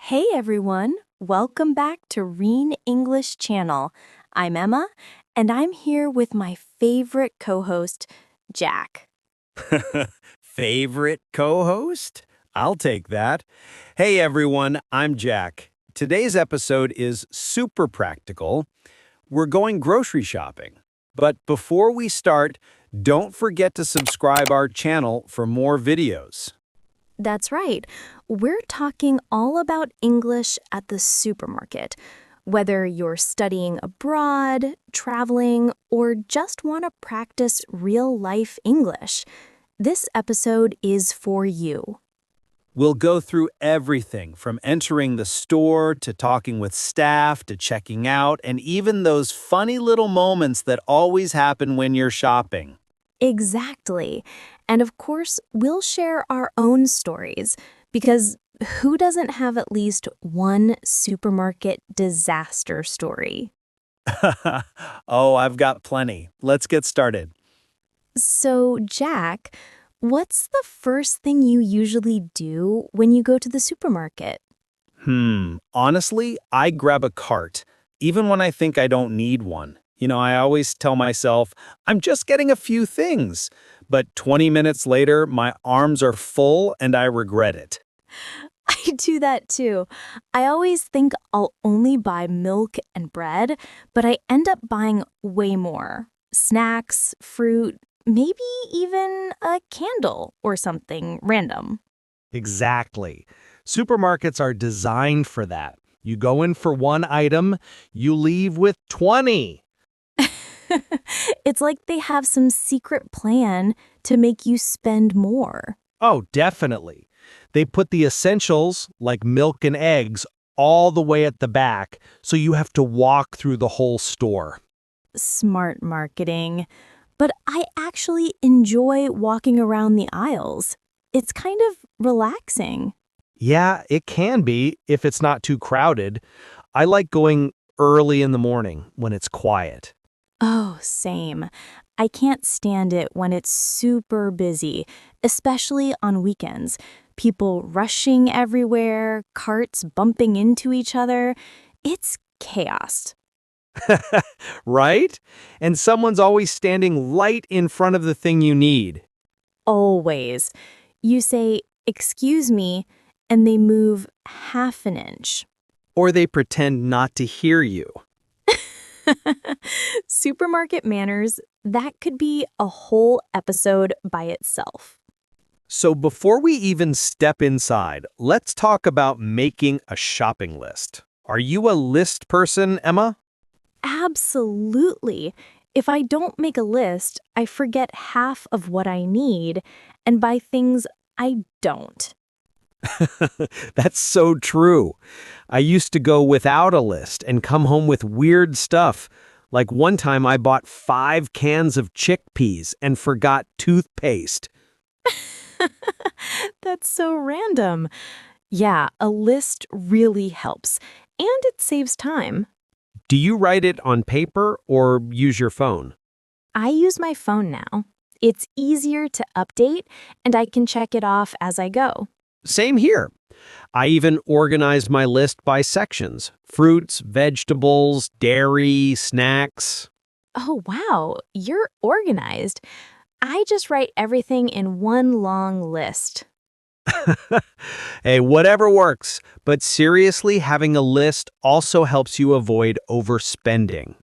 Hey everyone, welcome back to Reen English Channel. I'm Emma, and I'm here with my favorite co-host, Jack. Favorite co-host? I'll take that. Hey everyone, I'm Jack. Today's episode is super practical. We're going grocery shopping. But before we start, don't forget to subscribe our channel for more videos. That's right, we're talking all about English at the supermarket. Whether you're studying abroad, traveling, or just want to practice real-life English, this episode is for you. We'll go through everything from entering the store to talking with staff to checking out and even those funny little moments that always happen when you're shopping. Exactly. And of course, we'll share our own stories because who doesn't have at least one supermarket disaster story? Oh, I've got plenty. Let's get started. So, Jack, what's the first thing you usually do when you go to the supermarket? Honestly, I grab a cart, even when I think I don't need one. I always tell myself, I'm just getting a few things. But 20 minutes later, my arms are full and I regret it. I do that too. I always think I'll only buy milk and bread, but I end up buying way more. Snacks, fruit, maybe even a candle or something random. Exactly. Supermarkets are designed for that. You go in for one item, you leave with 20. It's like they have some secret plan to make you spend more. Oh, definitely. They put the essentials, like milk and eggs, all the way at the back, so you have to walk through the whole store. Smart marketing. But I actually enjoy walking around the aisles. It's kind of relaxing. Yeah, it can be if it's not too crowded. I like going early in the morning when it's quiet. Oh, same. I can't stand it when it's super busy, especially on weekends. People rushing everywhere, carts bumping into each other. It's chaos. Right? And someone's always standing right in front of the thing you need. Always. You say, "Excuse me," and they move half an inch. Or they pretend not to hear you. Supermarket manners, that could be a whole episode by itself. So before we even step inside, let's talk about making a shopping list. Are you a list person, Emma? Absolutely. If I don't make a list, I forget half of what I need and buy things I don't. That's so true. I used to go without a list and come home with weird stuff. Like one time I bought 5 cans of chickpeas and forgot toothpaste. That's so random. Yeah, a list really helps, and it saves time. Do you write it on paper or use your phone? I use my phone now. It's easier to update, and I can check it off as I go. Same here. I even organized my list by sections: fruits, vegetables, dairy, snacks. Oh, wow, you're organized. I just write everything in one long list. Hey, whatever works. But seriously, having a list also helps you avoid overspending.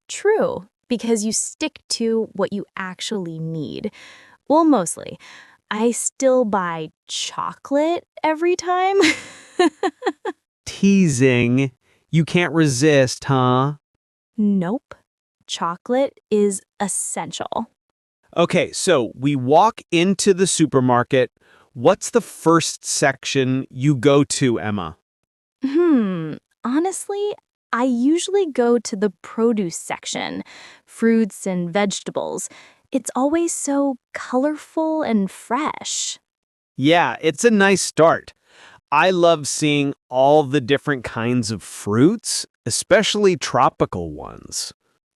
True, because you stick to what you actually need. Well, mostly. I still buy chocolate every time. Teasing. You can't resist, huh? Nope. Chocolate is essential. Okay, so we walk into the supermarket. What's the first section you go to, Emma? Honestly, I usually go to the produce section, fruits and vegetables. It's always so colorful and fresh. Yeah, it's a nice start. I love seeing all the different kinds of fruits, especially tropical ones.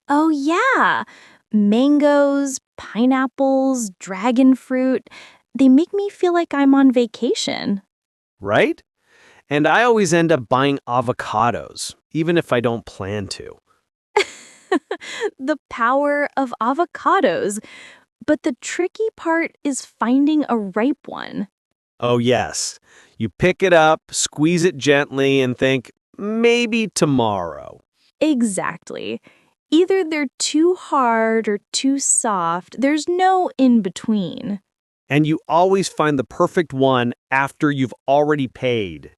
Oh, yeah. Mangoes, pineapples, dragon fruit. They make me feel like I'm on vacation. Right? And I always end up buying avocados, even if I don't plan to. The power of avocados. But the tricky part is finding a ripe one. Oh, yes. You pick it up, squeeze it gently, and think, maybe tomorrow. Exactly. Either they're too hard or too soft. There's no in between. And you always find the perfect one after you've already paid.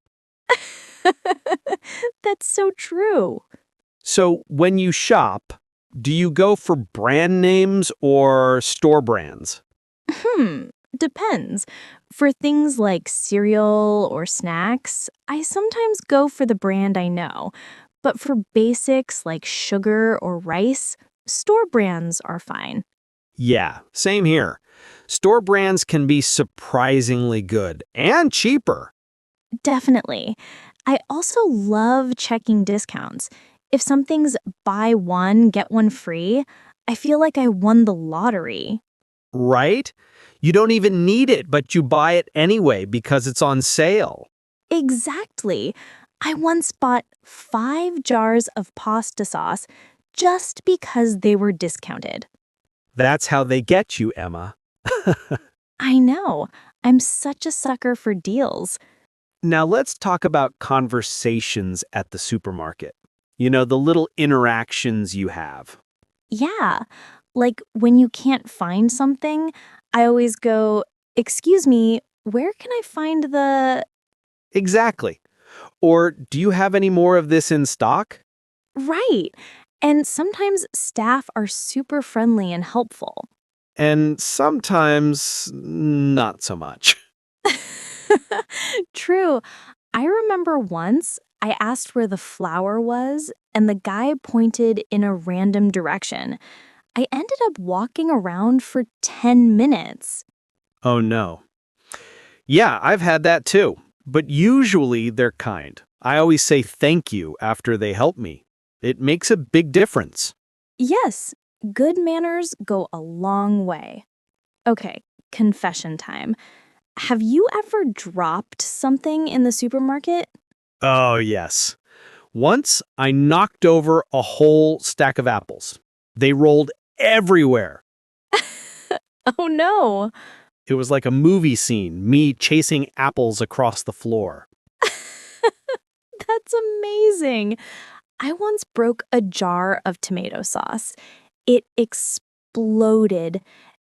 That's so true. So when you shop, do you go for brand names or store brands? Depends. For things like cereal or snacks, I sometimes go for the brand I know. But for basics like sugar or rice, store brands are fine. Yeah, same here. Store brands can be surprisingly good and cheaper. Definitely. I also love checking discounts. If something's buy one, get one free, I feel like I won the lottery. Right? You don't even need it, but you buy it anyway because it's on sale. Exactly. I once bought 5 jars of pasta sauce just because they were discounted. That's how they get you, Emma. I know. I'm such a sucker for deals. Now let's talk about conversations at the supermarket. You know, the little interactions you have. Yeah. Like when you can't find something, I always go, "Excuse me, where can I find the..." Exactly. Or do you have any more of this in stock? Right. And sometimes staff are super friendly and helpful. And sometimes not so much. True. I remember once I asked where the flower was, and the guy pointed in a random direction. I ended up walking around for 10 minutes. Oh no. Yeah, I've had that too. But usually they're kind. I always say thank you after they help me. It makes a big difference. Yes, good manners go a long way. Okay, confession time. Have you ever dropped something in the supermarket? Oh, yes. Once I knocked over a whole stack of apples. They rolled everywhere. Oh no. It was like a movie scene, me chasing apples across the floor. That's amazing. I once broke a jar of tomato sauce. It exploded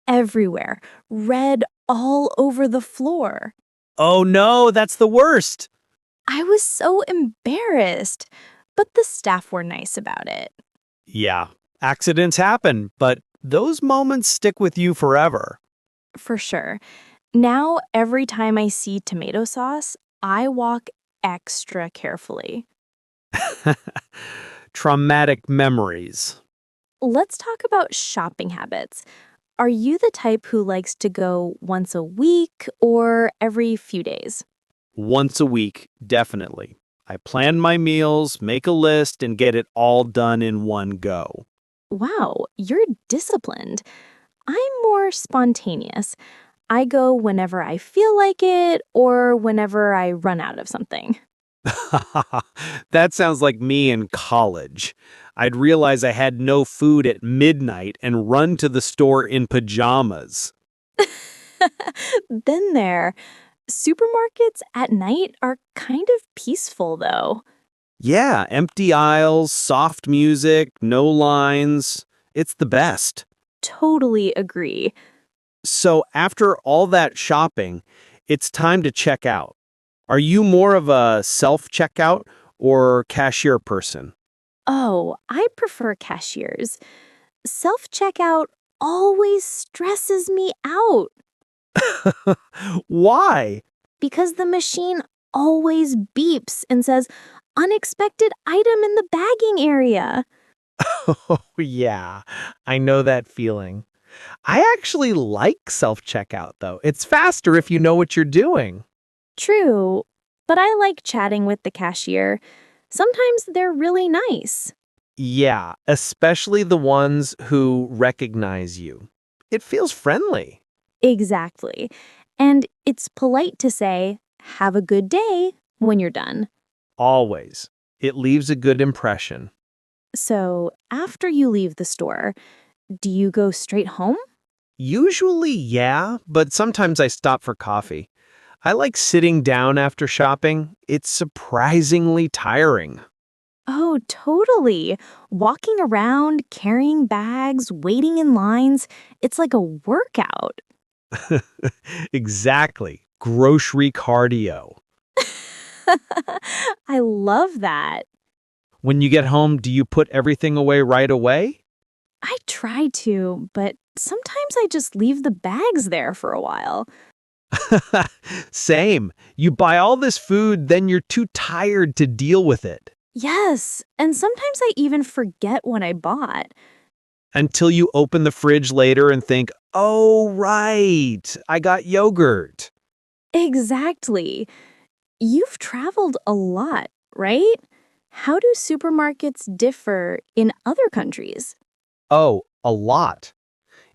everywhere, red all over the floor. Oh no, that's the worst. I was so embarrassed, but the staff were nice about it. Yeah, accidents happen, but those moments stick with you forever. For sure. Now, every time I see tomato sauce, I walk extra carefully. Traumatic memories. Let's talk about shopping habits. Are you the type who likes to go once a week or every few days? Once a week, definitely. I plan my meals, make a list, and get it all done in one go. Wow, you're disciplined. I'm more spontaneous. I go whenever I feel like it or whenever I run out of something. That sounds like me in college. I'd realize I had no food at midnight and run to the store in pajamas. Been there. Supermarkets at night are kind of peaceful, though. Yeah, empty aisles, soft music, no lines. It's the best. Totally agree. So after all that shopping, it's time to check out. Are you more of a self-checkout or cashier person? Oh, I prefer cashiers. Self checkout always stresses me out Why? because the machine always beeps and says, "Unexpected item in the bagging area." Oh, yeah, I know that feeling. I actually like self-checkout, though. It's faster if you know what you're doing. True, but I like chatting with the cashier. Sometimes they're really nice. Yeah, especially the ones who recognize you. It feels friendly. Exactly. And it's polite to say, "Have a good day," when you're done. Always. It leaves a good impression. So, after you leave the store, do you go straight home? Usually, yeah, but sometimes I stop for coffee. I like sitting down after shopping. It's surprisingly tiring. Oh, totally. Walking around, carrying bags, waiting in lines, it's like a workout. Exactly. Grocery cardio. I love that. When you get home, do you put everything away right away? I try to, but sometimes I just leave the bags there for a while. Same. You buy all this food, then you're too tired to deal with it. Yes, and sometimes I even forget what I bought. Until you open the fridge later and think, oh, right, I got yogurt. Exactly. You've traveled a lot, right? How do supermarkets differ in other countries? Oh, a lot.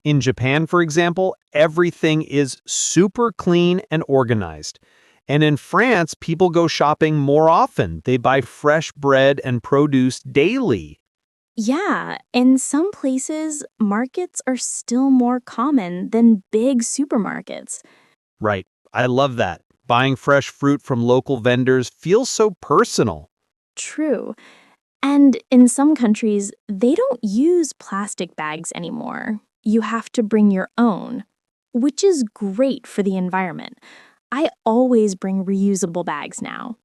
In Japan, for example, everything is super clean and organized. And in France, people go shopping more often. They buy fresh bread and produce daily. Yeah, in some places, markets are still more common than big supermarkets. Right. I love that. Buying fresh fruit from local vendors feels so personal. True. And in some countries, they don't use plastic bags anymore. You have to bring your own, which is great for the environment. I always bring reusable bags now.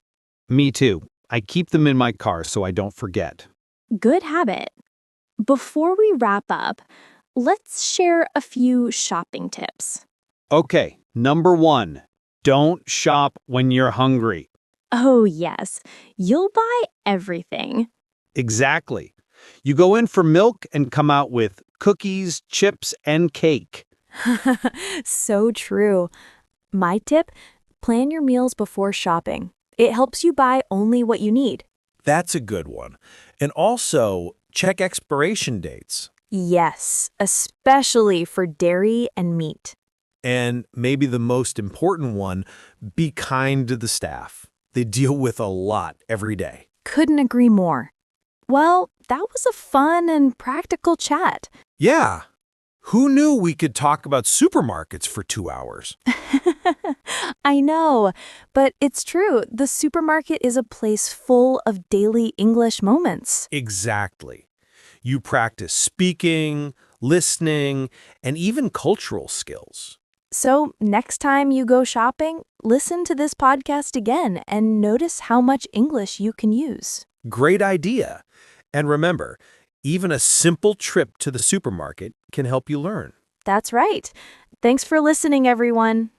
Me too. I keep them in my car so I don't forget. Good habit. Before we wrap up, let's share a few shopping tips. Okay, number 1, don't shop when you're hungry. Oh, yes, you'll buy everything. Exactly. You go in for milk and come out with cookies, chips, and cake. So true. My tip, plan your meals before shopping. It helps you buy only what you need. That's a good one. And also, check expiration dates. Yes, especially for dairy and meat. And maybe the most important one, be kind to the staff. They deal with a lot every day. Couldn't agree more. Well, that was a fun and practical chat. Yeah. Who knew we could talk about supermarkets for 2 hours? I know, but it's true. The supermarket is a place full of daily English moments. Exactly. You practice speaking, listening, and even cultural skills. So, next time you go shopping, listen to this podcast again and notice how much English you can use. Great idea. And remember, even a simple trip to the supermarket can help you learn. That's right. Thanks for listening, everyone.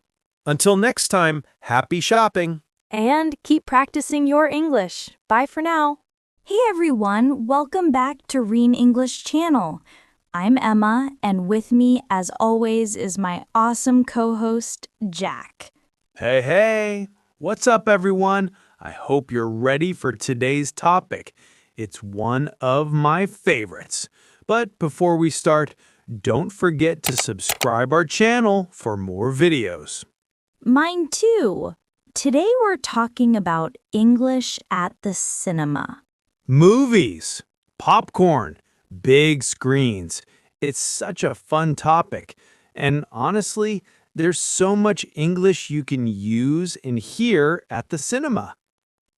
Until next time, happy shopping! And keep practicing your English. Bye for now. Hey everyone, welcome back to Reen English channel. I'm Emma, and with me, as always, is my awesome co-host, Jack. Hey, what's up, everyone? I hope you're ready for today's topic. It's one of my favorites. But before we start, don't forget to subscribe our channel for more videos. Mine too. Today we're talking about English at the cinema. Movies, popcorn, big screens. It's such a fun topic. And honestly, there's so much English you can use and hear at the cinema.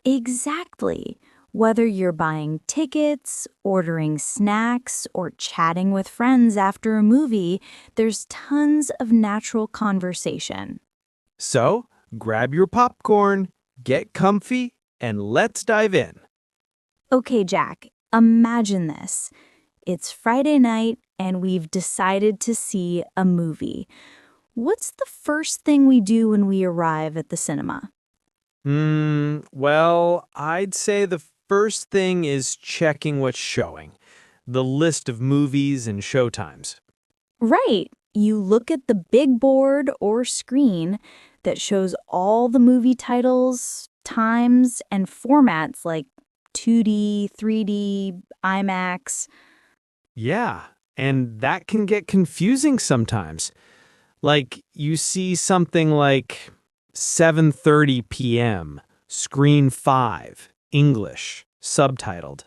Exactly. Whether you're buying tickets, ordering snacks, or chatting with friends after a movie, there's tons of natural conversation. So, grab your popcorn, get comfy, and let's dive in. Okay, Jack, imagine this. It's Friday night and we've decided to see a movie. What's the first thing we do when we arrive at the cinema? Well, I'd say the first thing is checking what's showing. The list of movies and showtimes. Right. You look at the big board or screen that shows all the movie titles, times, and formats like 2D, 3D, IMAX. Yeah, and that can get confusing sometimes. Like, you see something like 7:30 p.m., Screen 5, English, subtitled.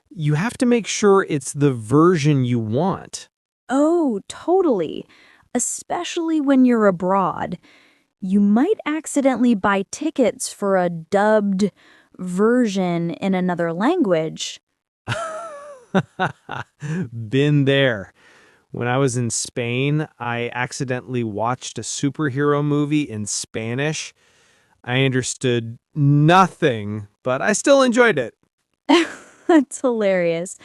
You have to make sure it's the version you want. Oh, totally. Especially when you're abroad. You might accidentally buy tickets for a dubbed version in another language. Been there. When I was in Spain, I accidentally watched a superhero movie in Spanish. I understood nothing, but I still enjoyed it. That's hilarious.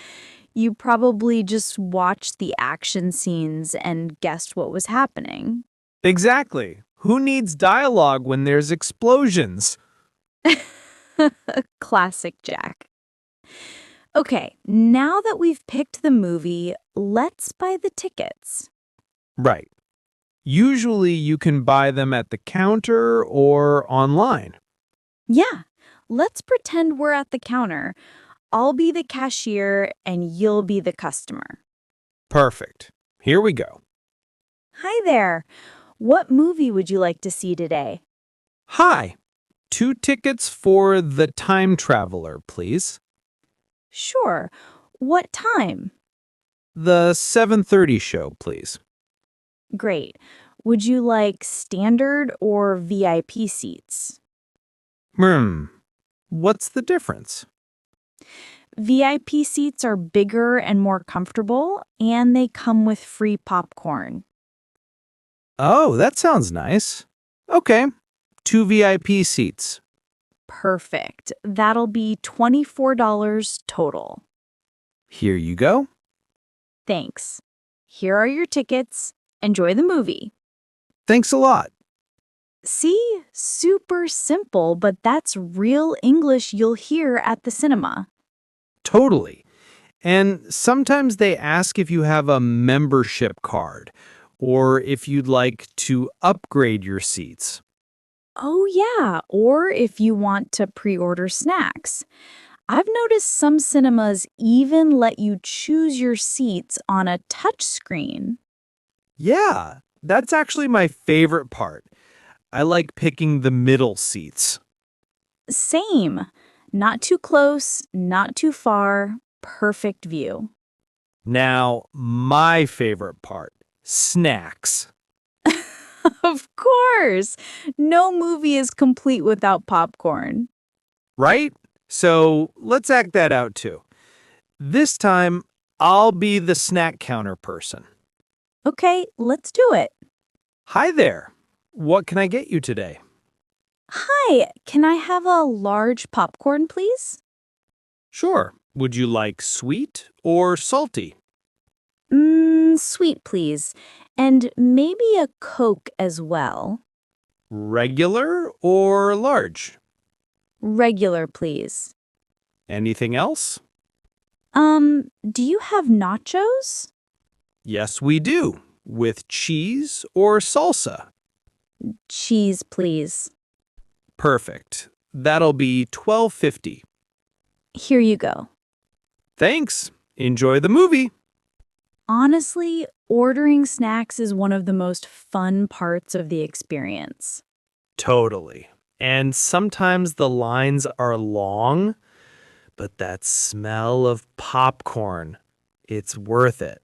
You probably just watched the action scenes and guessed what was happening. Exactly. Who needs dialogue when there's explosions? Classic Jack. Okay, now that we've picked the movie, let's buy the tickets. Right. Usually you can buy them at the counter or online. Yeah, let's pretend we're at the counter. I'll be the cashier and you'll be the customer. Perfect. Here we go. Hi there. What movie would you like to see today? Hi. 2 tickets for The Time Traveler, please. Sure. What time? The 7:30 show, please. Great. Would you like standard or VIP seats? What's the difference? VIP seats are bigger and more comfortable, and they come with free popcorn. Oh, that sounds nice. Okay. 2 VIP seats. Perfect. That'll be $24 total. Here you go. Thanks. Here are your tickets. Enjoy the movie. Thanks a lot. See? Super simple, but that's real English you'll hear at the cinema. Totally. And sometimes they ask if you have a membership card or if you'd like to upgrade your seats. Oh, yeah, or if you want to pre-order snacks. I've noticed some cinemas even let you choose your seats on a touch screen. Yeah, that's actually my favorite part. I like picking the middle seats. Same. Not too close, not too far, perfect view. Now, my favorite part, snacks. Of course! No movie is complete without popcorn. Right? So let's act that out too. This time, I'll be the snack counter person. Okay, let's do it. Hi there. What can I get you today? Hi, can I have a large popcorn, please? Sure. Would you like sweet or salty? Sweet, please. And maybe a Coke as well. Regular or large? Regular, please. Anything else? Do you have nachos? Yes, we do. With cheese or salsa? Cheese, please. Perfect. That'll be $12.50. Here you go. Thanks. Enjoy the movie. Honestly, ordering snacks is one of the most fun parts of the experience. Totally. And sometimes the lines are long, but that smell of popcorn, it's worth it.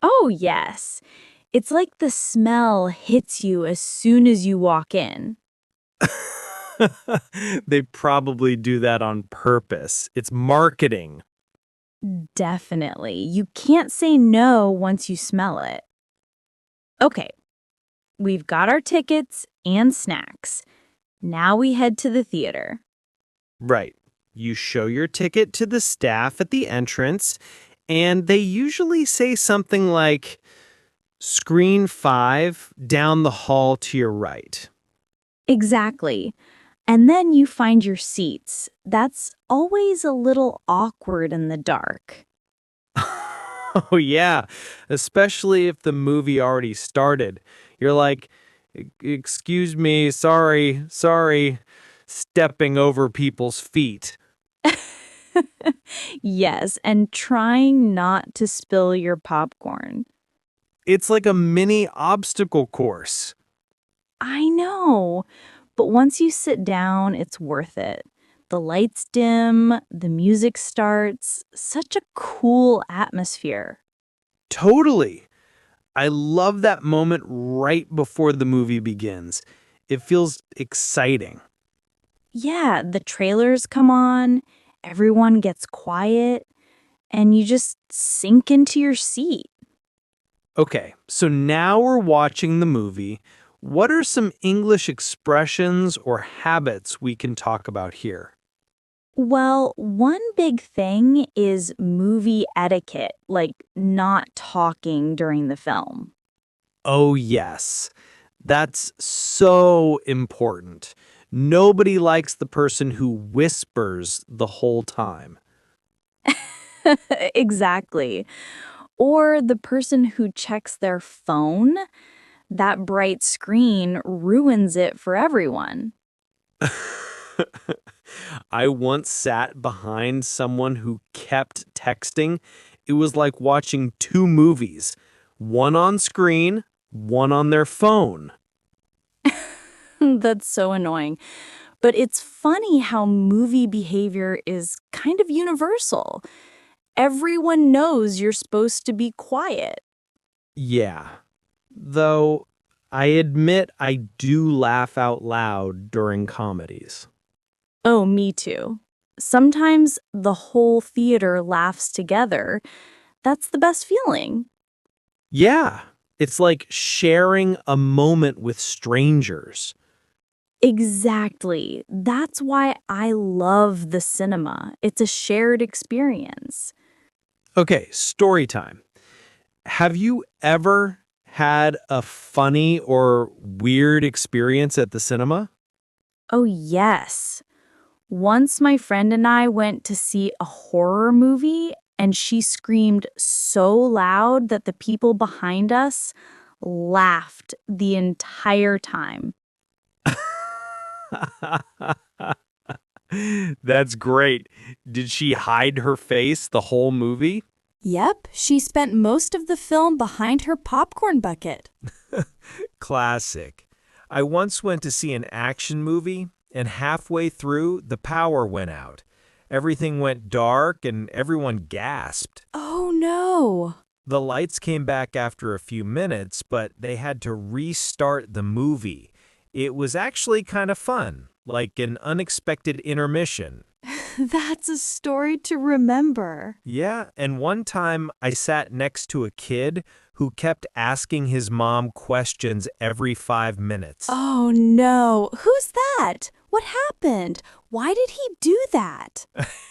Oh, yes. It's like the smell hits you as soon as you walk in. They probably do that on purpose. It's marketing. Definitely. You can't say no once you smell it. Okay, we've got our tickets and snacks. Now we head to the theater. Right. You show your ticket to the staff at the entrance, and they usually say something like, Screen 5 down the hall to your right. Exactly. And then you find your seats. That's always a little awkward in the dark. Oh, yeah. Especially if the movie already started. You're like, excuse me, sorry, stepping over people's feet. Yes, and trying not to spill your popcorn. It's like a mini obstacle course. I know. But once you sit down, it's worth it. The lights dim, the music starts, such a cool atmosphere. Totally. I love that moment right before the movie begins. It feels exciting. Yeah, the trailers come on, everyone gets quiet, and you just sink into your seat. Okay, so now we're watching the movie. What are some English expressions or habits we can talk about here? Well, one big thing is movie etiquette, like not talking during the film. Oh, yes. That's so important. Nobody likes the person who whispers the whole time. Exactly. Or the person who checks their phone, that bright screen ruins it for everyone. I once sat behind someone who kept texting. It was like watching two movies, one on screen, one on their phone. That's so annoying. But it's funny how movie behavior is kind of universal. Everyone knows you're supposed to be quiet. Yeah. Though I admit I do laugh out loud during comedies. Oh, me too. Sometimes the whole theater laughs together. That's the best feeling. Yeah. It's like sharing a moment with strangers. Exactly. That's why I love the cinema. It's a shared experience. Okay, story time. Have you ever had a funny or weird experience at the cinema? Oh, yes. Once my friend and I went to see a horror movie, and she screamed so loud that the people behind us laughed the entire time. That's great. Did she hide her face the whole movie? Yep, she spent most of the film behind her popcorn bucket. Classic. I once went to see an action movie, and halfway through, the power went out. Everything went dark, and everyone gasped. Oh no. The lights came back after a few minutes, but they had to restart the movie. It was actually kind of fun, like an unexpected intermission. That's a story to remember. Yeah, and one time I sat next to a kid who kept asking his mom questions every 5 minutes. Oh no. Who's that? What happened? Why did he do that?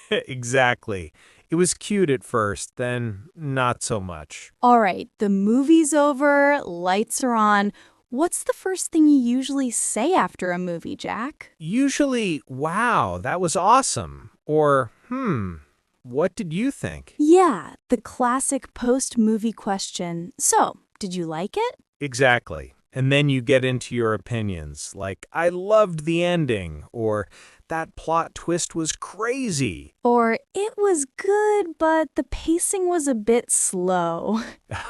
Exactly. It was cute at first, then not so much. All right, the movie's over, lights are on. What's the first thing you usually say after a movie, Jack? Usually, wow, that was awesome. Or, what did you think? Yeah, the classic post-movie question. So, did you like it? Exactly. And then you get into your opinions, like, I loved the ending, or that plot twist was crazy. Or it was good, but the pacing was a bit slow.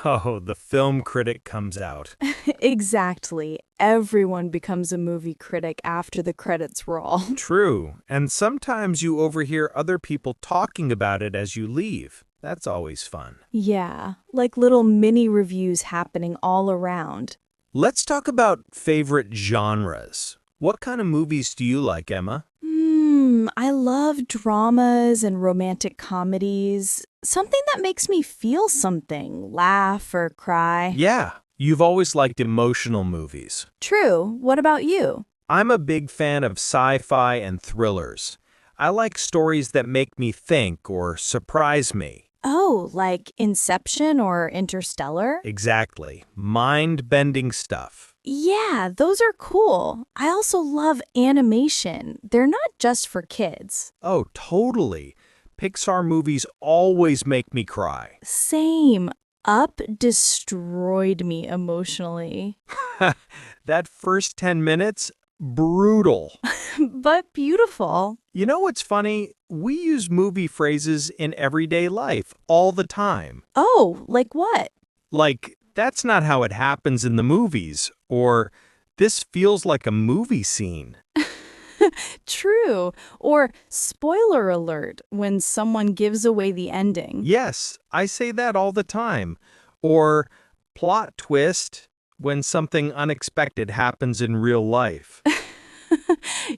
Oh, the film critic comes out. Exactly. Everyone becomes a movie critic after the credits roll. True. And sometimes you overhear other people talking about it as you leave. That's always fun. Yeah, like little mini reviews happening all around. Let's talk about favorite genres. What kind of movies do you like, Emma? I love dramas and romantic comedies. Something that makes me feel something, laugh or cry. Yeah, you've always liked emotional movies. True. What about you? I'm a big fan of sci-fi and thrillers. I like stories that make me think or surprise me. Oh, like Inception or Interstellar? Exactly. Mind-bending stuff. Yeah, those are cool. I also love animation. They're not just for kids. Oh, totally. Pixar movies always make me cry. Same. Up destroyed me emotionally. That first 10 minutes, brutal. But beautiful. You know what's funny? We use movie phrases in everyday life all the time. Oh, like what? Like, that's not how it happens in the movies, or This feels like a movie scene. True. Or spoiler alert when someone gives away the ending. Yes, I say that all the time. Or plot twist when something unexpected happens in real life.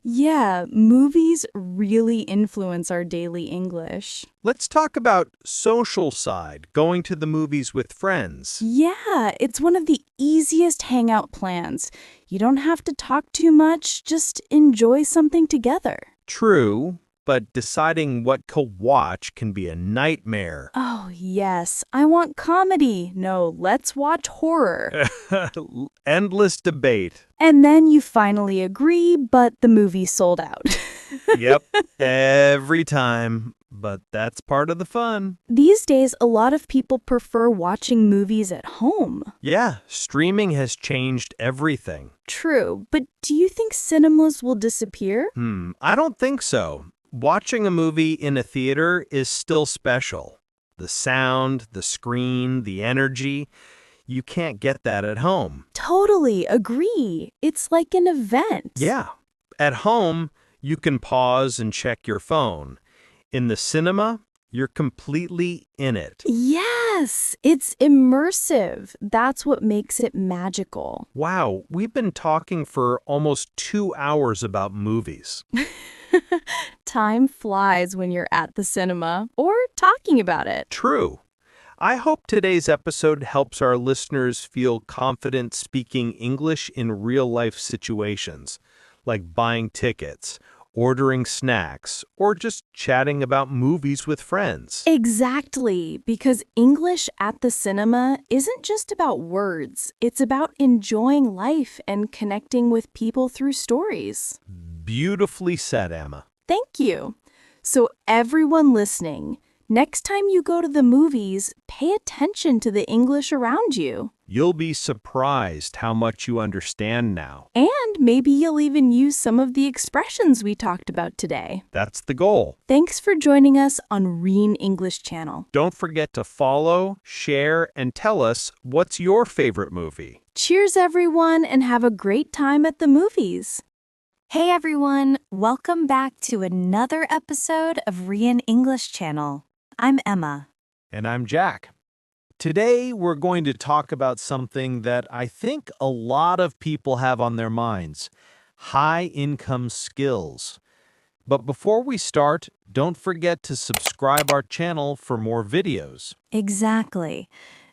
Yeah, movies really influence our daily English. Let's talk about social side, going to the movies with friends. Yeah, it's one of the easiest hangout plans. You don't have to talk too much, just enjoy something together. True, but deciding what to watch can be a nightmare. Oh, yes, I want comedy. No, let's watch horror. Endless debate. And then you finally agree, but the movie sold out. Yep, every time. But that's part of the fun. These days, a lot of people prefer watching movies at home. Yeah, streaming has changed everything. True, but do you think cinemas will disappear? I don't think so. Watching a movie in a theater is still special. The sound, the screen, the energy, you can't get that at home. Totally agree. It's like an event. Yeah. At home, you can pause and check your phone. In the cinema, you're completely in it. Yes, it's immersive. That's what makes it magical. Wow, we've been talking for almost 2 hours about movies. Time flies when you're at the cinema or talking about it. True. I hope today's episode helps our listeners feel confident speaking English in real-life situations, like buying tickets, ordering snacks, or just chatting about movies with friends. Exactly, because English at the cinema isn't just about words. It's about enjoying life and connecting with people through stories. Beautifully said, Emma. Thank you. So everyone listening, next time you go to the movies, pay attention to the English around you. You'll be surprised how much you understand now. And maybe you'll even use some of the expressions we talked about today. That's the goal. Thanks for joining us on Reen English Channel. Don't forget to follow, share, and tell us what's your favorite movie. Cheers, everyone, and have a great time at the movies. Hey everyone, welcome back to another episode of Rian English Channel. I'm Emma. And I'm Jack. Today, we're going to talk about something that I think a lot of people have on their minds, high-income skills. But before we start, don't forget to subscribe our channel for more videos. Exactly.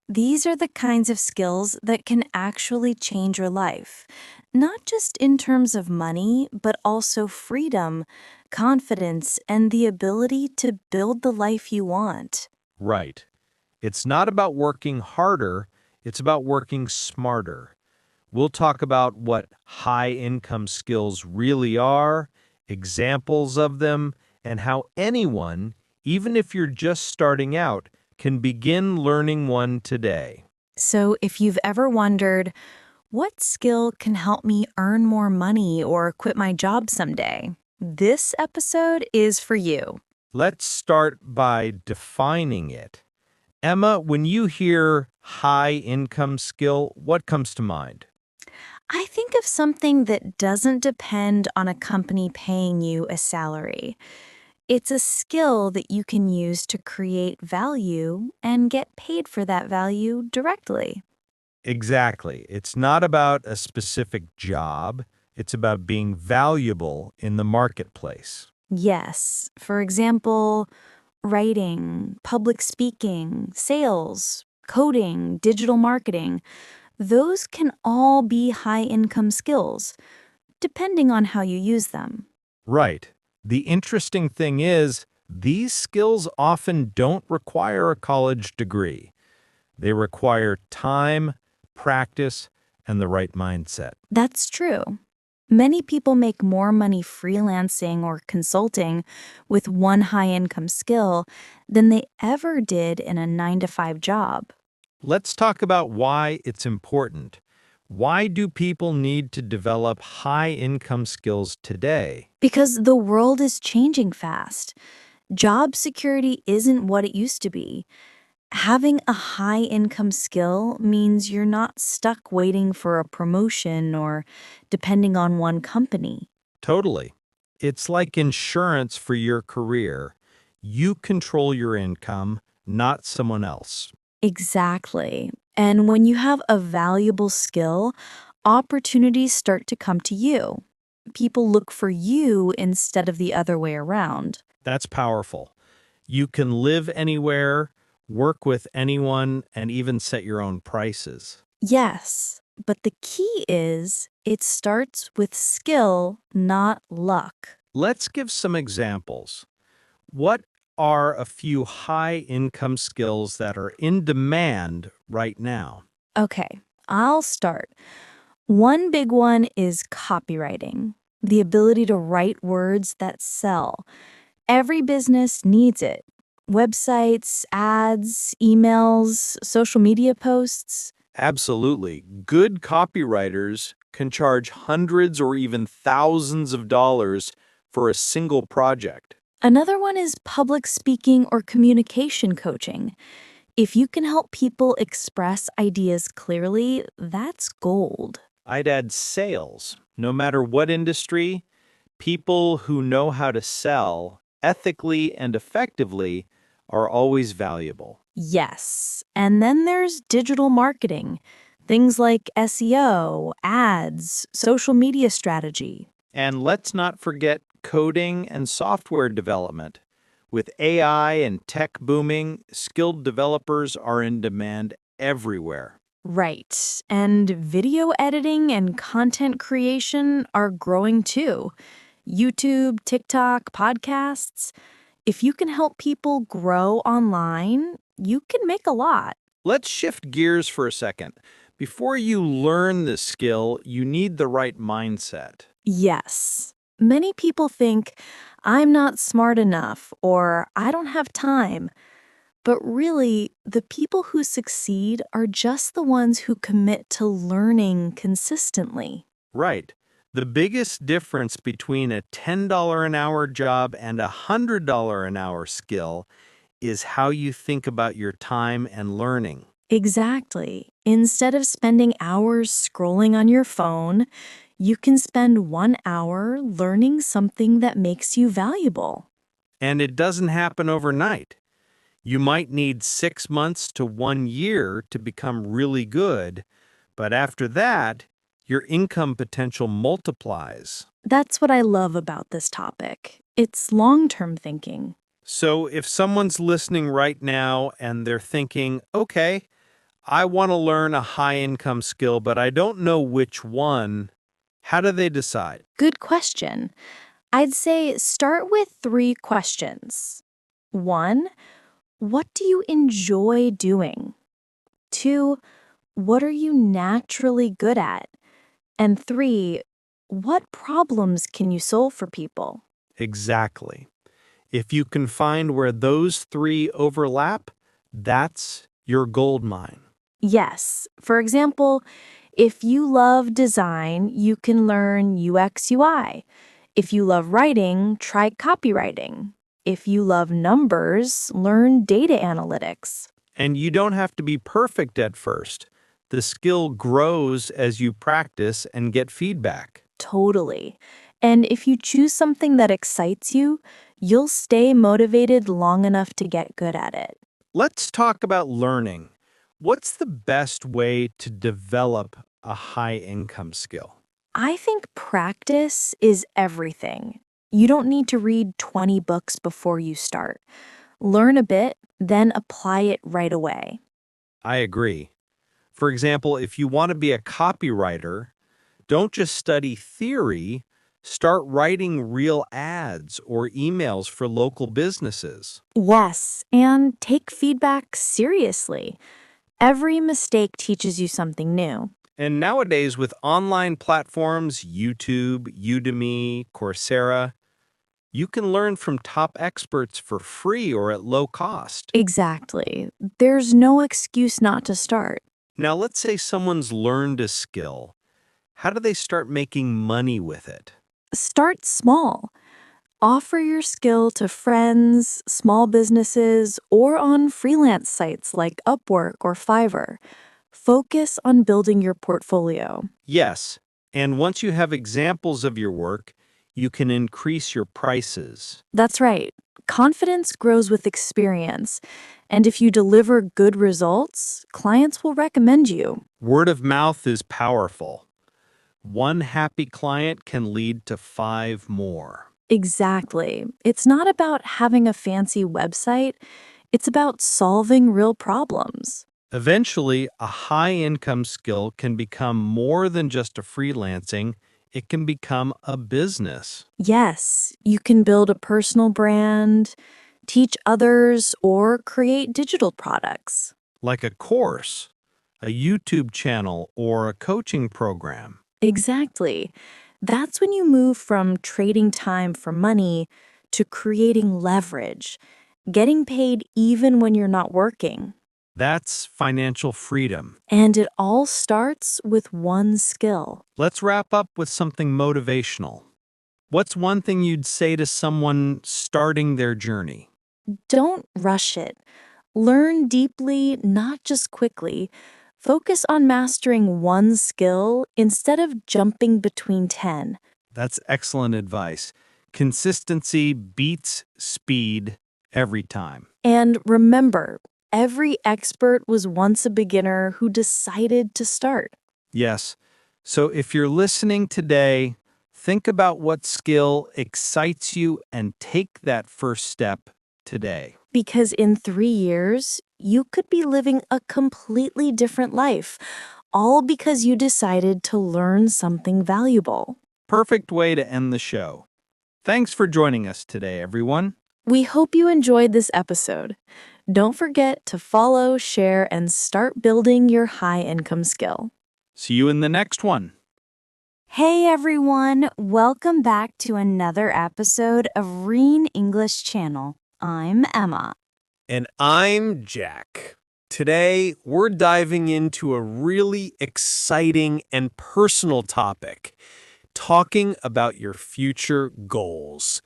These are the kinds of skills that can actually change your life, not just in terms of money, but also freedom, confidence, and the ability to build the life you want. Right. It's not about working harder, it's about working smarter. We'll talk about what high-income skills really are, examples of them, and how anyone, even if you're just starting out, can begin learning one today. So if you've ever wondered, what skill can help me earn more money or quit my job someday? This episode is for you. Let's start by defining it. Emma, when you hear high-income skill, what comes to mind? I think of something that doesn't depend on a company paying you a salary. It's a skill that you can use to create value and get paid for that value directly. Exactly. It's not about a specific job. It's about being valuable in the marketplace. Yes, for example, writing, public speaking, sales, coding, digital marketing. Those can all be high-income skills, depending on how you use them. Right. The interesting thing is, these skills often don't require a college degree. They require time, practice, and the right mindset. That's true. Many people make more money freelancing or consulting with one high-income skill than they ever did in a 9-to-5 job. Let's talk about why it's important. Why do people need to develop high-income skills today? Because the world is changing fast. Job security isn't what it used to be. Having a high income skill means you're not stuck waiting for a promotion or depending on one company. Totally. It's like insurance for your career. You control your income, not someone else. Exactly. And when you have a valuable skill, opportunities start to come to you. People look for you instead of the other way around. That's powerful. You can live anywhere, work with anyone, and even set your own prices. Yes, but the key is it starts with skill, not luck. Let's give some examples. What are a few high-income skills that are in demand right now? Okay, I'll start. One big one is copywriting, the ability to write words that sell. Every business needs it. Websites, ads, emails, social media posts. Absolutely. Good copywriters can charge hundreds or even thousands of dollars for a single project. Another one is public speaking or communication coaching. If you can help people express ideas clearly, that's gold. I'd add sales. No matter what industry, people who know how to sell ethically and effectively are always valuable. Yes. And then there's digital marketing, things like SEO, ads, social media strategy. And let's not forget coding and software development. With AI and tech booming, skilled developers are in demand everywhere. Right. And video editing and content creation are growing too. YouTube, TikTok, podcasts. If you can help people grow online, you can make a lot. Let's shift gears for a second. Before you learn this skill, you need the right mindset. Yes. Many people think, I'm not smart enough or I don't have time. But really, the people who succeed are just the ones who commit to learning consistently. Right. The biggest difference between a $10 an hour job and a $100 an hour skill is how you think about your time and learning. Exactly. Instead of spending hours scrolling on your phone, you can spend 1 hour learning something that makes you valuable. And it doesn't happen overnight. You might need 6 months to 1 year to become really good, but after that, your income potential multiplies. That's what I love about this topic. It's long-term thinking. So if someone's listening right now and they're thinking, okay, I want to learn a high-income skill, but I don't know which one, how do they decide? Good question. I'd say start with 3 questions. 1, what do you enjoy doing? 2, what are you naturally good at? And 3, what problems can you solve for people? Exactly. If you can find where those 3 overlap, that's your gold mine. Yes. For example, if you love design, you can learn UX UI. If you love writing, try copywriting. If you love numbers, learn data analytics. And you don't have to be perfect at first. The skill grows as you practice and get feedback. Totally. And if you choose something that excites you, you'll stay motivated long enough to get good at it. Let's talk about learning. What's the best way to develop a high-income skill? I think practice is everything. You don't need to read 20 books before you start. Learn a bit, then apply it right away. I agree. For example, if you want to be a copywriter, don't just study theory, start writing real ads or emails for local businesses. Yes, and take feedback seriously. Every mistake teaches you something new. And nowadays, with online platforms, YouTube, Udemy, Coursera, you can learn from top experts for free or at low cost. Exactly. There's no excuse not to start. Now, let's say someone's learned a skill. How do they start making money with it? Start small. Offer your skill to friends, small businesses, or on freelance sites like Upwork or Fiverr. Focus on building your portfolio. Yes, and once you have examples of your work, you can increase your prices. That's right. Confidence grows with experience, and if you deliver good results, clients will recommend you. Word of mouth is powerful. One happy client can lead to 5 more. Exactly. It's not about having a fancy website, it's about solving real problems. Eventually, a high-income skill can become more than just a freelancing. It can become a business. Yes, you can build a personal brand, teach others, or create digital products. Like a course, a YouTube channel, or a coaching program. Exactly. That's when you move from trading time for money to creating leverage, getting paid even when you're not working. That's financial freedom. And it all starts with one skill. Let's wrap up with something motivational. What's one thing you'd say to someone starting their journey? Don't rush it. Learn deeply, not just quickly. Focus on mastering one skill instead of jumping between 10. That's excellent advice. Consistency beats speed every time. And remember, every expert was once a beginner who decided to start. Yes. So if you're listening today, think about what skill excites you and take that first step today. Because in 3 years, you could be living a completely different life, all because you decided to learn something valuable. Perfect way to end the show. Thanks for joining us today, everyone. We hope you enjoyed this episode. Don't forget to follow, share, and start building your high-income skill. See you in the next one. Hey everyone, welcome back to another episode of Reen English Channel. I'm Emma. And I'm Jack. Today, we're diving into a really exciting and personal topic, talking about your future goals.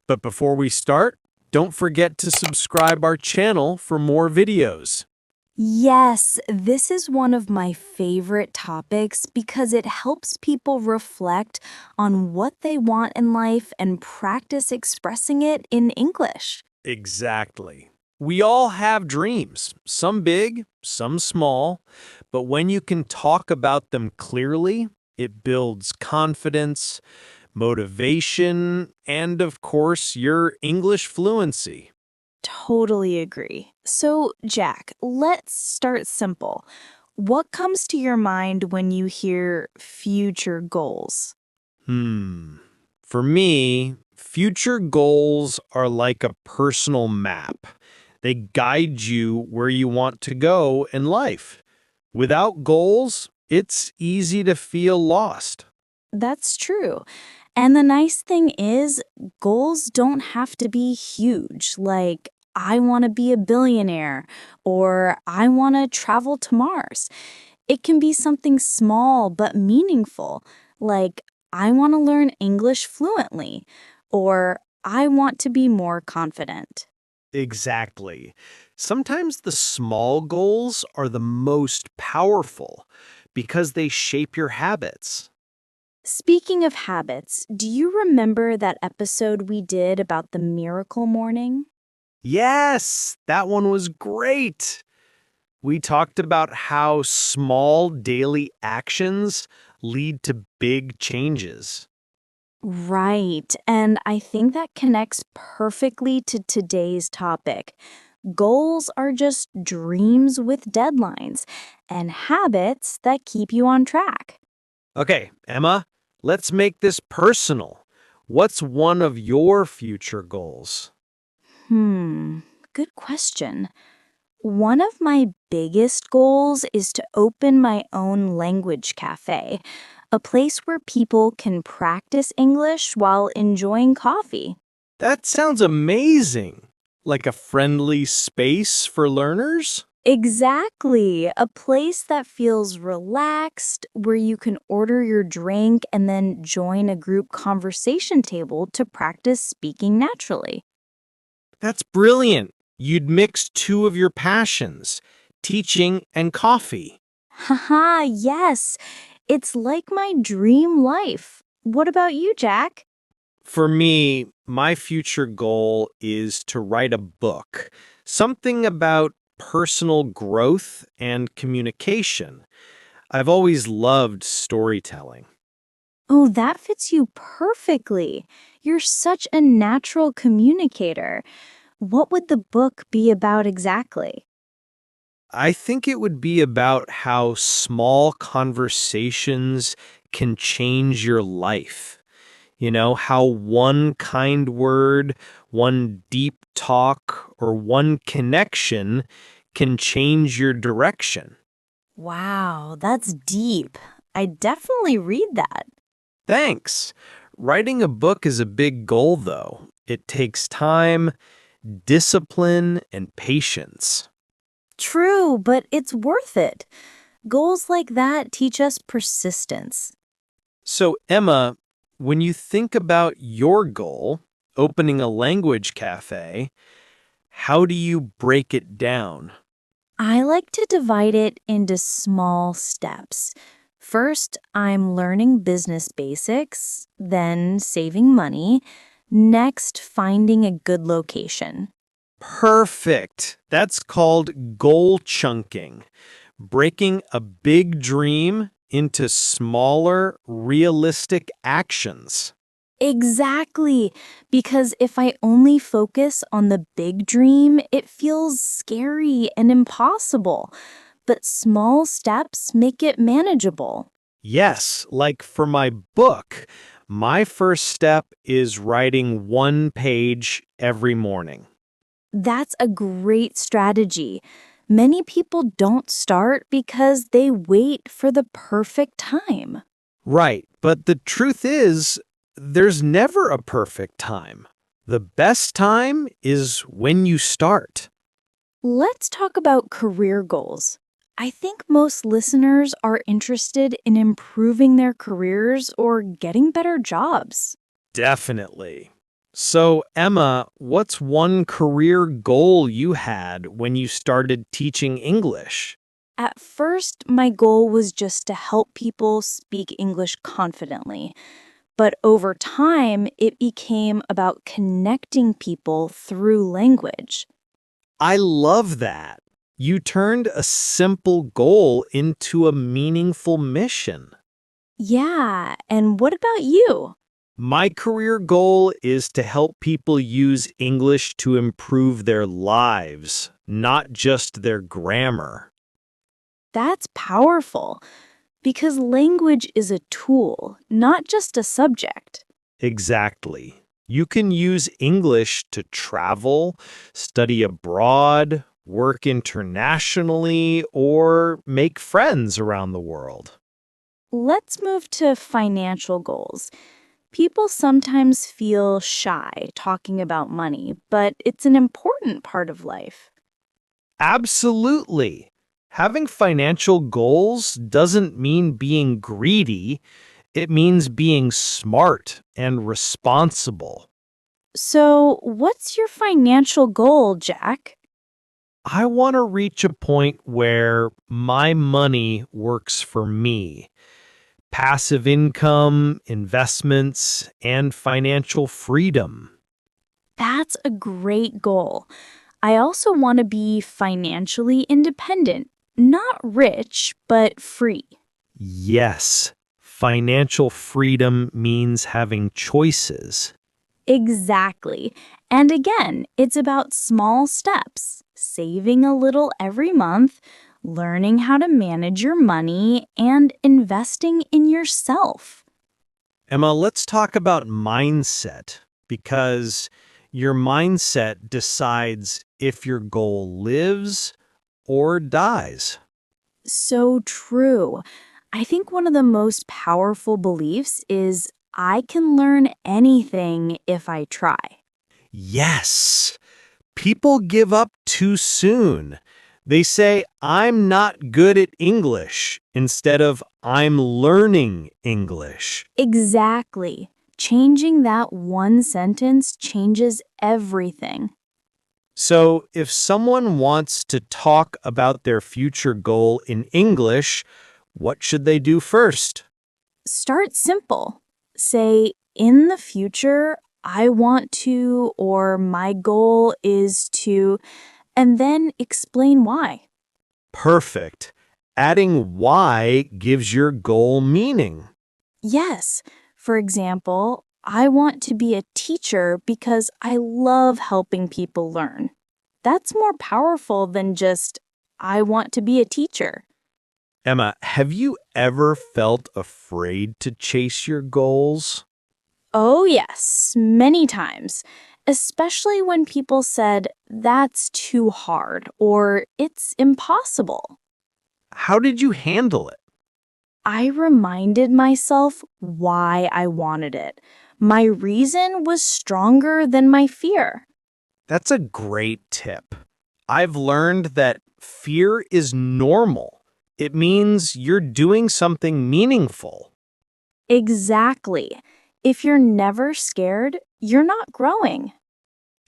But before we start, don't forget to subscribe our channel for more videos. Yes, this is one of my favorite topics because it helps people reflect on what they want in life and practice expressing it in English. Exactly. We all have dreams, some big, some small, but when you can talk about them clearly, it builds confidence, motivation, and of course, your English fluency. Totally agree. So, Jack, let's start simple. What comes to your mind when you hear future goals? For me, future goals are like a personal map. They guide you where you want to go in life. Without goals, it's easy to feel lost. That's true. And the nice thing is, goals don't have to be huge, like, I want to be a billionaire or I want to travel to Mars. It can be something small but meaningful, like, I want to learn English fluently or I want to be more confident. Exactly. Sometimes the small goals are the most powerful because they shape your habits. Speaking of habits, do you remember that episode we did about the miracle morning? Yes, that one was great. We talked about how small daily actions lead to big changes. Right, and I think that connects perfectly to today's topic. Goals are just dreams with deadlines and habits that keep you on track. Okay, Emma, let's make this personal. What's one of your future goals? Good question. One of my biggest goals is to open my own language cafe, a place where people can practice English while enjoying coffee. That sounds amazing. Like a friendly space for learners? Exactly. A place that feels relaxed, where you can order your drink and then join a group conversation table to practice speaking naturally. That's brilliant. You'd mix two of your passions, teaching and coffee. Haha, yes. It's like my dream life. What about you, Jack? For me, my future goal is to write a book, something about personal growth and communication. I've always loved storytelling. Oh, that fits you perfectly. You're such a natural communicator. What would the book be about exactly? I think it would be about how small conversations can change your life. You know, how one kind word, one deep talk, or one connection can change your direction. Wow, that's deep. I definitely read that. Thanks. Writing a book is a big goal, though. It takes time, discipline, and patience. True, but it's worth it. Goals like that teach us persistence. So, Emma, when you think about your goal, opening a language cafe, how do you break it down? I like to divide it into small steps. First, I'm learning business basics, then saving money, next, finding a good location. Perfect. That's called goal chunking, breaking a big dream into smaller, realistic actions. Exactly, because if I only focus on the big dream, it feels scary and impossible. But small steps make it manageable. Yes, like for my book, my first step is writing one page every morning. That's a great strategy. Many people don't start because they wait for the perfect time. Right, but the truth is, there's never a perfect time. The best time is when you start. Let's talk about career goals. I think most listeners are interested in improving their careers or getting better jobs. Definitely. So, Emma, what's one career goal you had when you started teaching English? At first, my goal was just to help people speak English confidently. But over time, it became about connecting people through language. I love that. You turned a simple goal into a meaningful mission. Yeah, and what about you? My career goal is to help people use English to improve their lives, not just their grammar. That's powerful because language is a tool, not just a subject. Exactly. You can use English to travel, study abroad, work internationally, or make friends around the world. Let's move to financial goals. People sometimes feel shy talking about money, but it's an important part of life. Absolutely. Having financial goals doesn't mean being greedy, it means being smart and responsible. So, what's your financial goal, Jack? I want to reach a point where my money works for me. Passive income, investments, and financial freedom. That's a great goal. I also want to be financially independent, not rich, but free. Yes, financial freedom means having choices. Exactly. And again, it's about small steps, saving a little every month, learning how to manage your money, and investing in yourself. Emma, let's talk about mindset because your mindset decides if your goal lives or dies. So true. I think one of the most powerful beliefs is I can learn anything if I try. Yes, people give up too soon. They say, I'm not good at English instead of I'm learning English. Exactly. Changing that one sentence changes everything. So, if someone wants to talk about their future goal in English, what should they do first? Start simple. Say, in the future, I want to, or my goal is to, and then explain why. Perfect. Adding why gives your goal meaning. Yes. For example, I want to be a teacher because I love helping people learn. That's more powerful than just, I want to be a teacher. Emma, have you ever felt afraid to chase your goals? Oh, yes, many times. Especially when people said, that's too hard or it's impossible. How did you handle it? I reminded myself why I wanted it. My reason was stronger than my fear. That's a great tip. I've learned that fear is normal. It means you're doing something meaningful. Exactly. If you're never scared, you're not growing.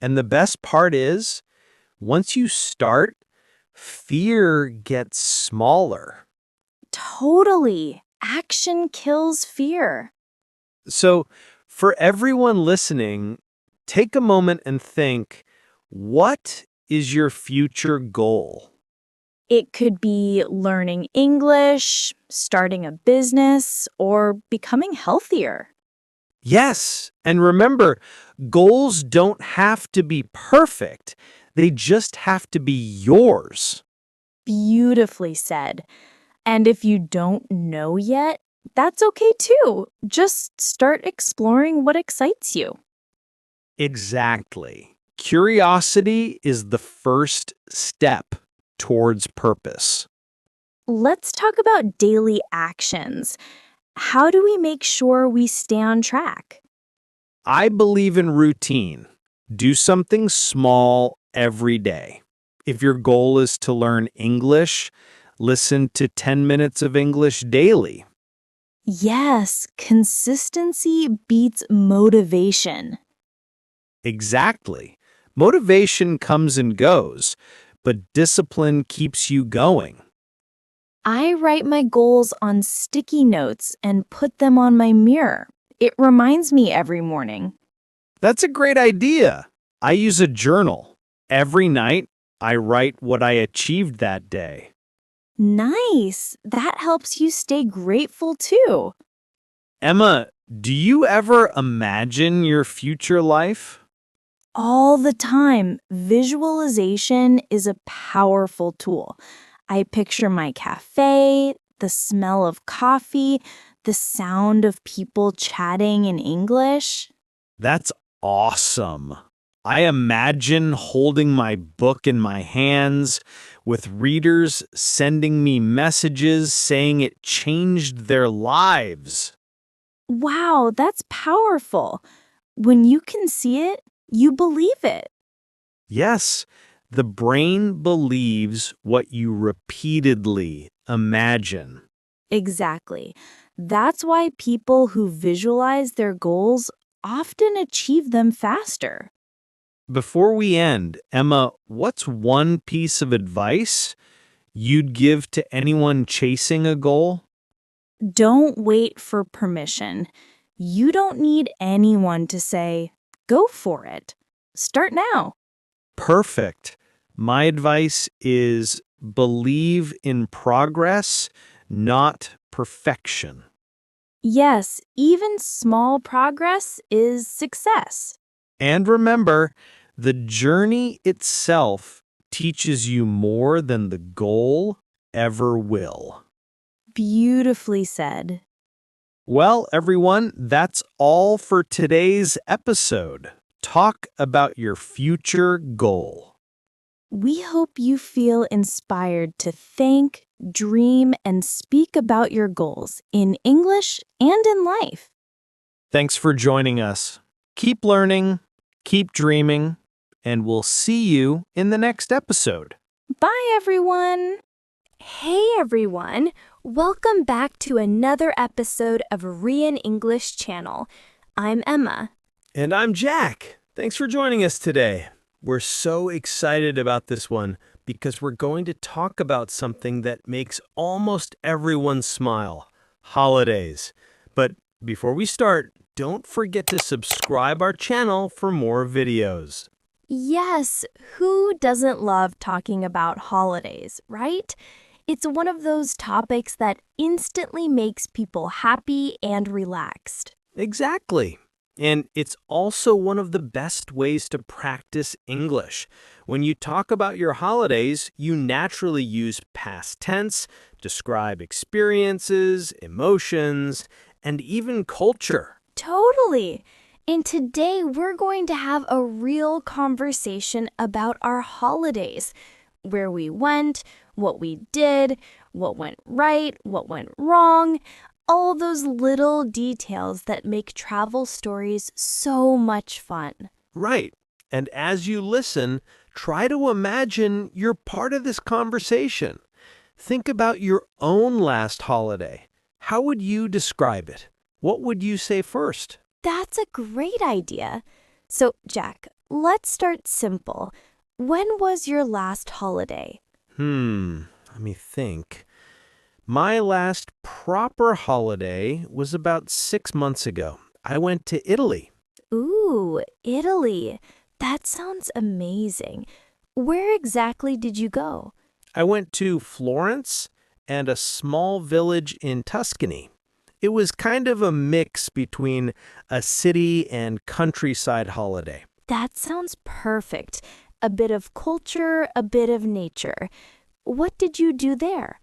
And the best part is, once you start, fear gets smaller. Totally. Action kills fear. So, for everyone listening, take a moment and think, what is your future goal? It could be learning English, starting a business, or becoming healthier. Yes, and remember, goals don't have to be perfect. They just have to be yours. Beautifully said. And if you don't know yet, that's okay too. Just start exploring what excites you. Exactly. Curiosity is the first step towards purpose. Let's talk about daily actions. How do we make sure we stay on track? I believe in routine. Do something small every day. If your goal is to learn English, listen to 10 minutes of English daily. Yes, consistency beats motivation. Exactly. Motivation comes and goes, but discipline keeps you going. I write my goals on sticky notes and put them on my mirror. It reminds me every morning. That's a great idea. I use a journal. Every night, I write what I achieved that day. Nice. That helps you stay grateful too. Emma, do you ever imagine your future life? All the time, visualization is a powerful tool. I picture my cafe, the smell of coffee, the sound of people chatting in English. That's awesome. I imagine holding my book in my hands with readers sending me messages saying it changed their lives. Wow, that's powerful. When you can see it, you believe it. Yes, the brain believes what you repeatedly imagine. Exactly. That's why people who visualize their goals often achieve them faster. Before we end, Emma, what's one piece of advice you'd give to anyone chasing a goal? Don't wait for permission. You don't need anyone to say, go for it. Start now. Perfect. My advice is believe in progress, not perfection. Yes, even small progress is success. And remember, the journey itself teaches you more than the goal ever will. Beautifully said. Well, everyone, that's all for today's episode. Talk about your future goal. We hope you feel inspired to think, dream, and speak about your goals in English and in life. Thanks for joining us. Keep learning, keep dreaming, and we'll see you in the next episode. Bye, everyone! Hey everyone! Welcome back to another episode of Rian English Channel. I'm Emma. And I'm Jack. Thanks for joining us today. We're so excited about this one because we're going to talk about something that makes almost everyone smile, holidays. But before we start, don't forget to subscribe our channel for more videos. Yes, who doesn't love talking about holidays, right? It's one of those topics that instantly makes people happy and relaxed. Exactly. And it's also one of the best ways to practice English. When you talk about your holidays, you naturally use past tense, describe experiences, emotions, and even culture. Totally. And today we're going to have a real conversation about our holidays, where we went, what we did, what went right, what went wrong, all those little details that make travel stories so much fun. Right. And as you listen, try to imagine you're part of this conversation. Think about your own last holiday. How would you describe it? What would you say first? That's a great idea. So, Jack, let's start simple. When was your last holiday? Let me think. My last proper holiday was about 6 months ago. I went to Italy. Ooh, Italy. That sounds amazing. Where exactly did you go? I went to Florence and a small village in Tuscany. It was kind of a mix between a city and countryside holiday. That sounds perfect. A bit of culture, a bit of nature. What did you do there?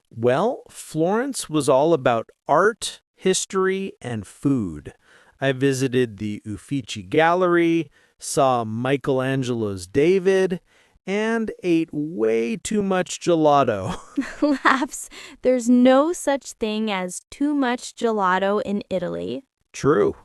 Well, Florence was all about art, history, and food. I visited the Uffizi Gallery, saw Michelangelo's David, and ate way too much gelato. Laughs. There's no such thing as too much gelato in Italy. True.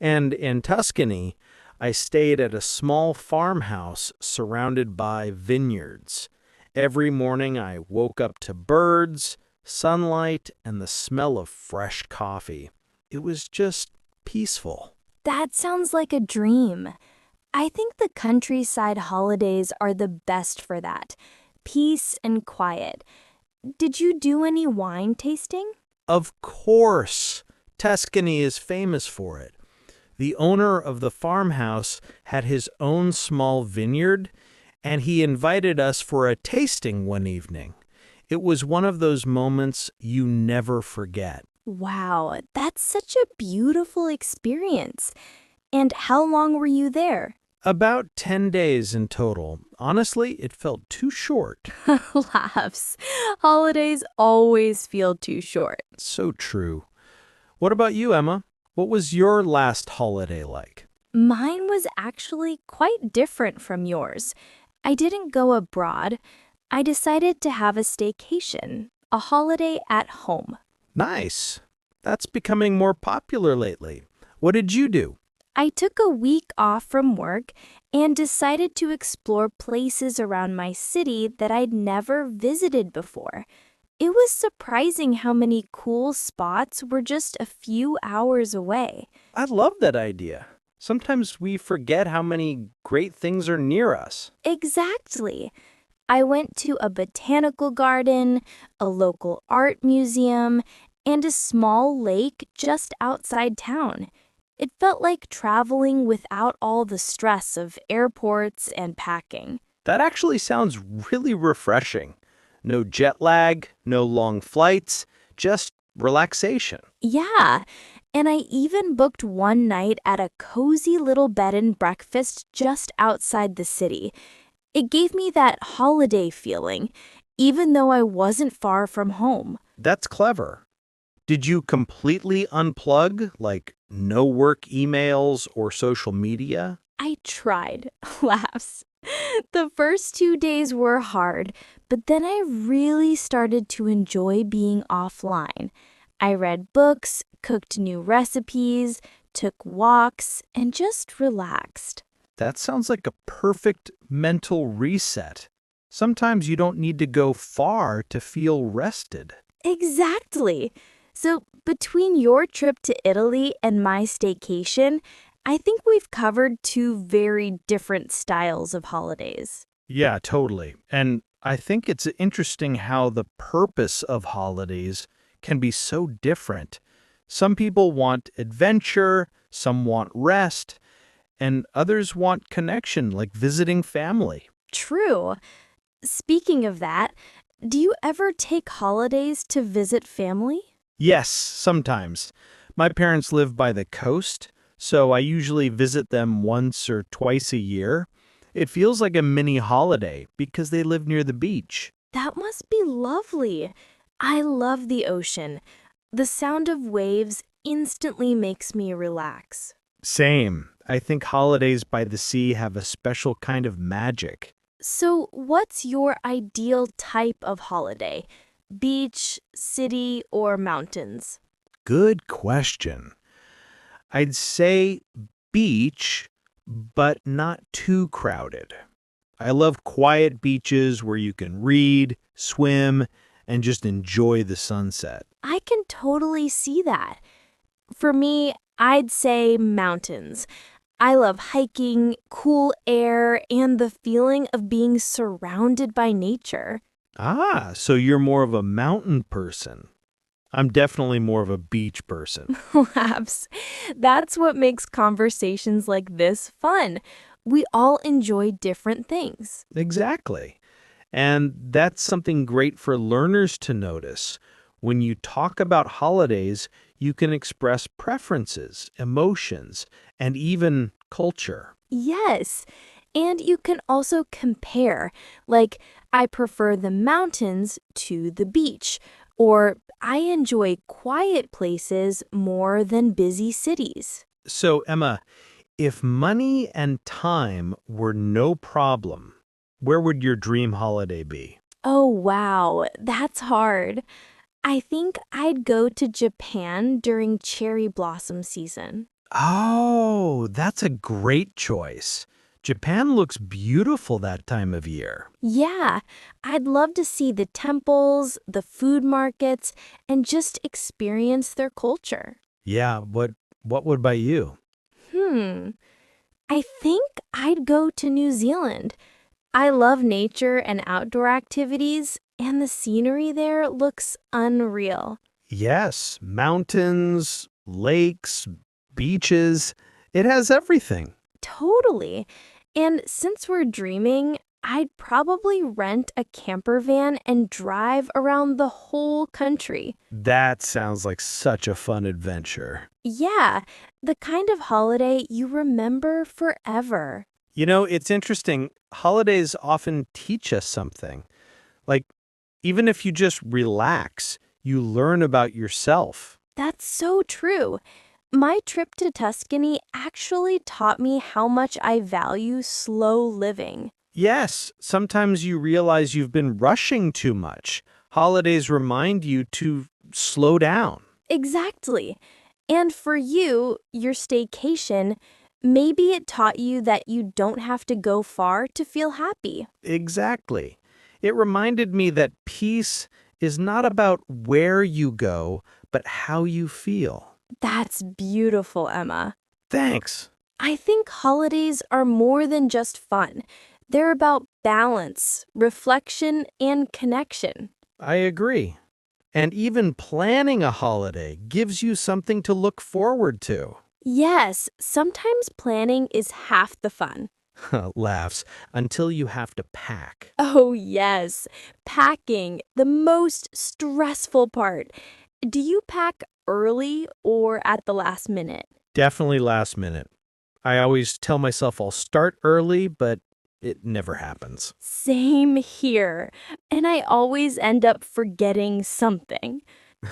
And in Tuscany, I stayed at a small farmhouse surrounded by vineyards. Every morning I woke up to birds, sunlight, and the smell of fresh coffee. It was just peaceful. That sounds like a dream. I think the countryside holidays are the best for that. Peace and quiet. Did you do any wine tasting? Of course, Tuscany is famous for it. The owner of the farmhouse had his own small vineyard, and he invited us for a tasting one evening. It was one of those moments you never forget. Wow, that's such a beautiful experience. And how long were you there? About 10 days in total. Honestly, it felt too short. Laughs. Holidays always feel too short. So true. What about you, Emma? What was your last holiday like? Mine was actually quite different from yours. I didn't go abroad. I decided to have a staycation, a holiday at home. Nice. That's becoming more popular lately. What did you do? I took a week off from work and decided to explore places around my city that I'd never visited before. It was surprising how many cool spots were just a few hours away. I love that idea. Sometimes we forget how many great things are near us. Exactly. I went to a botanical garden, a local art museum, and a small lake just outside town. It felt like traveling without all the stress of airports and packing. That actually sounds really refreshing. No jet lag, no long flights, just relaxation. Yeah, and I even booked one night at a cozy little bed and breakfast just outside the city. It gave me that holiday feeling, even though I wasn't far from home. That's clever. Did you completely unplug, like no work emails or social media? I tried. Laughs. The first 2 days were hard, but then I really started to enjoy being offline. I read books, cooked new recipes, took walks, and just relaxed. That sounds like a perfect mental reset. Sometimes you don't need to go far to feel rested. Exactly. So, between your trip to Italy and my staycation, I think we've covered two very different styles of holidays. Yeah, totally. And I think it's interesting how the purpose of holidays can be so different. Some people want adventure, some want rest, and others want connection, like visiting family. True. Speaking of that, do you ever take holidays to visit family? Yes, sometimes. My parents live by the coast, so I usually visit them once or twice a year. It feels like a mini holiday because they live near the beach. That must be lovely. I love the ocean. The sound of waves instantly makes me relax. Same. I think holidays by the sea have a special kind of magic. So, what's your ideal type of holiday? Beach, city, or mountains? Good question. I'd say beach, but not too crowded. I love quiet beaches where you can read, swim, and just enjoy the sunset. I can totally see that. For me, I'd say mountains. I love hiking, cool air, and the feeling of being surrounded by nature. Ah, so you're more of a mountain person. I'm definitely more of a beach person. Laughs. That's what makes conversations like this fun. We all enjoy different things. Exactly. And that's something great for learners to notice. When you talk about holidays, you can express preferences, emotions, and even culture. Yes. And you can also compare, like, I prefer the mountains to the beach, or I enjoy quiet places more than busy cities. So, Emma, if money and time were no problem, where would your dream holiday be? Oh, wow, that's hard. I think I'd go to Japan during cherry blossom season. Oh, that's a great choice. Japan looks beautiful that time of year. Yeah, I'd love to see the temples, the food markets, and just experience their culture. Yeah, what would about you? Hmm, I think I'd go to New Zealand. I love nature and outdoor activities, and the scenery there looks unreal. Yes, mountains, lakes, beaches. It has everything. Totally. And since we're dreaming, I'd probably rent a camper van and drive around the whole country. That sounds like such a fun adventure. Yeah, the kind of holiday you remember forever. You know, it's interesting. Holidays often teach us something. Like, even if you just relax, you learn about yourself. That's so true. My trip to Tuscany actually taught me how much I value slow living. Yes, sometimes you realize you've been rushing too much. Holidays remind you to slow down. Exactly. And for you, your staycation, maybe it taught you that you don't have to go far to feel happy. Exactly. It reminded me that peace is not about where you go, but how you feel. That's beautiful, Emma. Thanks. I think holidays are more than just fun. They're about balance, reflection, and connection. I agree. And even planning a holiday gives you something to look forward to. Yes, sometimes planning is half the fun. Laughs until you have to pack. Oh, yes. Packing, the most stressful part. Do you pack early or at the last minute? Definitely last minute. I always tell myself I'll start early, but it never happens. Same here. And I always end up forgetting something.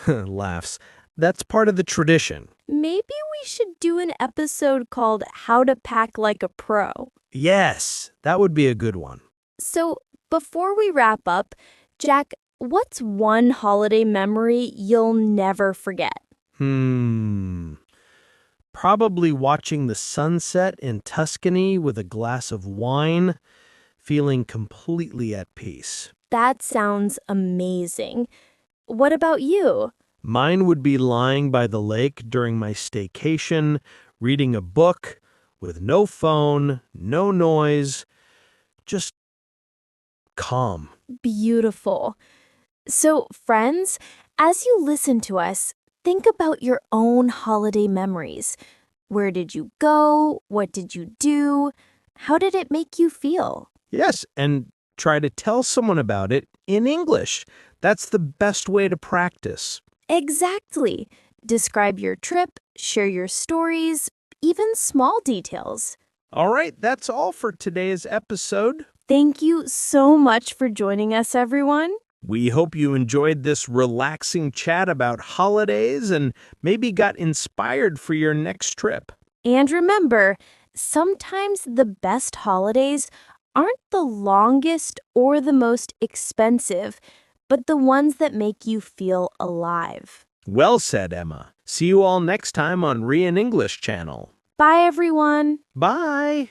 Laughs. That's part of the tradition. Maybe we should do an episode called How to Pack Like a Pro. Yes, that would be a good one. So, before we wrap up, Jack, what's one holiday memory you'll never forget? Probably watching the sunset in Tuscany with a glass of wine, feeling completely at peace. That sounds amazing. What about you? Mine would be lying by the lake during my staycation, reading a book with no phone, no noise, just calm. Beautiful. So, friends, as you listen to us, think about your own holiday memories. Where did you go? What did you do? How did it make you feel? Yes, and try to tell someone about it in English. That's the best way to practice. Exactly. Describe your trip, share your stories, even small details. All right, that's all for today's episode. Thank you so much for joining us, everyone. We hope you enjoyed this relaxing chat about holidays and maybe got inspired for your next trip. And remember, sometimes the best holidays aren't the longest or the most expensive, but the ones that make you feel alive. Well said, Emma. See you all next time on Rian English Channel. Bye, everyone. Bye.